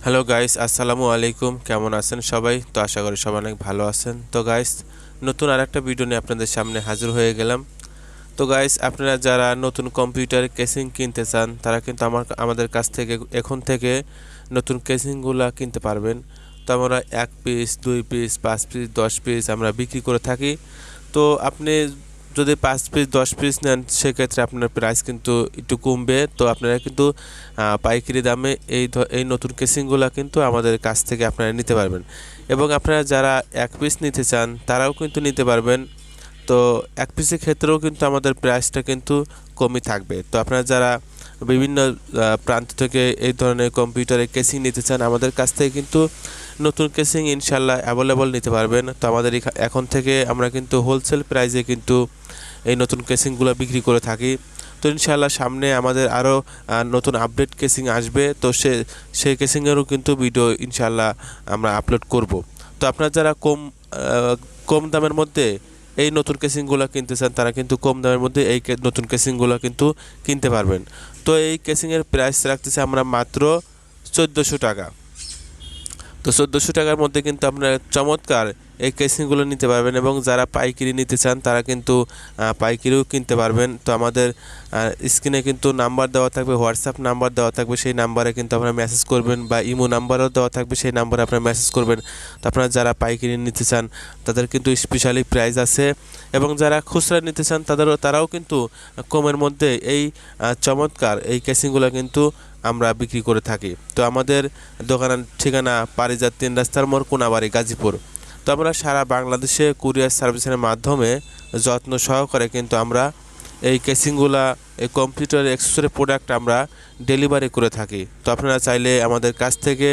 Hello guys, আসসালামু আলাইকুম। কেমন আছেন সবাই? তো আশা করি সবাই অনেক ভালো আছেন। তো গাইস, নতুন আরেকটা ভিডিও নিয়ে আপনাদের সামনে হাজির হয়ে গেলাম। তো গাইস, আপনারা যারা নতুন কম্পিউটার কেসিং কিনতে চান তারা কিন্তু আমাদের কাছ থেকে এখন থেকে নতুন কেসিংগুলো কিনতে পারবেন। তো আমরা 1 পিস, 2 পিস, 5 পিস, 10 পিস আমরা বিক্রি করে থাকি। তো আপনি যদি 5 পিস 10 পিস নেন সেক্ষেত্রে আপনার প্রাইস কিন্তু একটু কমবে। তো আপনারা কিন্তু পাইকারি দামে এই নতুন কেসিংগুলো কিন্তু আমাদের কাছ থেকে আপনারা নিতে পারবেন। এবং আপনারা যারা 1 পিস নিতে চান তারাও কিন্তু নিতে পারবেন। তো 1 পিসের ক্ষেত্রেও কিন্তু আমাদের প্রাইসটা কিন্তু কমই থাকবে। তো আপনারা যারা বিভিন্ন প্রান্ত থেকে এই ধরনের কম্পিউটারের কেসিং নিতে চান আমাদের কাছ থেকে কিন্তু নতুন কেসিং ইনশাল্লাহ অ্যাভেলেবল নিতে পারবেন। তো আমাদের এখন থেকে আমরা কিন্তু হোলসেল প্রাইসে কিন্তু এই নতুন কেসিংগুলো বিক্রি করে থাকি। তো ইনশাল্লাহ সামনে আমাদের আরও নতুন আপডেট কেসিং আসবে। তো সেই কেসিংয়েরও কিন্তু ভিডিও ইনশাল্লাহ আমরা আপলোড করব। তো আপনারা যারা কম দামের মধ্যে এই নতুন কেসিংগুলো কিনতে চান তারা কিন্তু কম দামের মধ্যে এই নতুন কেসিংগুলো কিন্তু কিনতে পারবেন। তো এই কেসিংয়ের প্রাইস রাখতেছি আমরা মাত্র 1400 টাকা। তো 1400 টাকার মধ্যে কিন্তু আপনারা চমৎকার এই কেসিংগুলো নিতে পারবেন। এবং যারা পাইকারি নিতে চান তারা কিন্তু পাইকারিও কিনতে পারবেন। তো আমাদের স্ক্রিনে কিন্তু নাম্বার দেওয়া থাকবে, হোয়াটসঅ্যাপ নাম্বার দেওয়া থাকবে, সেই নাম্বারে কিন্তু আপনারা মেসেজ করবেন, বা ইমো নাম্বারও দেওয়া থাকবে, সেই নাম্বারে আপনারা মেসেজ করবেন। তো আপনারা যারা পাইকারি নিতে চান তাদের কিন্তু স্পেশালি প্রাইস আছে। এবং যারা খুচরা নিতে চান তারাও কিন্তু কমের মধ্যে এই চমৎকার এই কেসিংগুলো কিন্তু আমরা বিক্রি করে থাকি। তো আমাদের দোকানের ঠিকানা পারিজাত 3 রাস্তার মোড়, কোনাবাড়ি, গাজীপুর। তো আমরা সারা বাংলাদেশে কুরিয়ার সার্ভিসের মাধ্যমে যত্ন সহকারে কিন্তু আমরা এই কেসিংগুলা, এই কম্পিউটার অ্যাক্সেসরি প্রোডাক্ট আমরা ডেলিভারি করে থাকি। তো আপনারা চাইলে আমাদের কাছ থেকে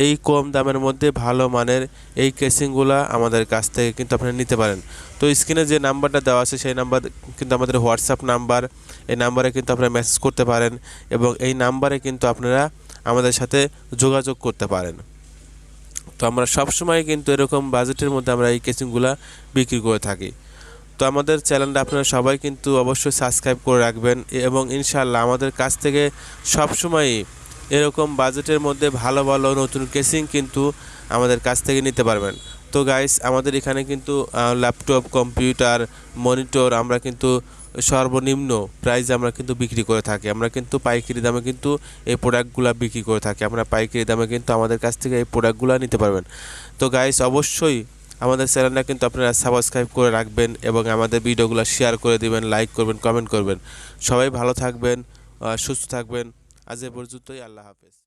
এই কম দামের মধ্যে ভালো মানের এই কেসিংগুলা আমাদের কাছ থেকে কিন্তু আপনারা নিতে পারেন। তো স্ক্রিনে যে নাম্বারটা দেওয়া আছে সেই নাম্বার কিন্তু আমাদের হোয়াটসঅ্যাপ নাম্বার। এই নাম্বারে কিন্তু আপনারা মেসেজ করতে পারেন এবং এই নাম্বারে কিন্তু আপনারা আমাদের সাথে যোগাযোগ করতে পারেন। তো আমরা সবসময় কিন্তু এরকম বাজেটের মধ্যে আমরা এই কেসিংগুলা বিক্রি করে থাকি। তো আমাদের চ্যানেলটা আপনারা সবাই কিন্তু অবশ্যই সাবস্ক্রাইব করে রাখবেন এবং ইনশাআল্লাহ আমাদের কাছ থেকে সবসময়ই এরকম বাজেটের মধ্যে ভালো ভালো নতুন কেসিং কিন্তু আমাদের কাছ থেকে নিতে পারবেন। তো গাইস, আমাদের এখানে কিন্তু ল্যাপটপ, কম্পিউটার, মনিটর আমরা কিন্তু সর্বনিম্ন প্রাইসে আমরা কিন্তু বিক্রি করে থাকি। আমরা কিন্তু পাইকারি দামে কিন্তু এই প্রোডাক্টগুলো বিক্রি করে থাকি। আমরা পাইকারি দামে কিন্তু আমাদের কাছ থেকে এই প্রোডাক্টগুলো নিতে পারবেন। তো গাইস, অবশ্যই আমাদের চ্যানেলটা কিন্তু আপনারা সাবস্ক্রাইব করে রাখবেন এবং আমাদের ভিডিওগুলো শেয়ার করে দিবেন, লাইক করবেন, কমেন্ট করবেন। সবাই ভালো থাকবেন, সুস্থ থাকবেন। আজ এ পর্যন্তই। আল্লাহ হাফেজ।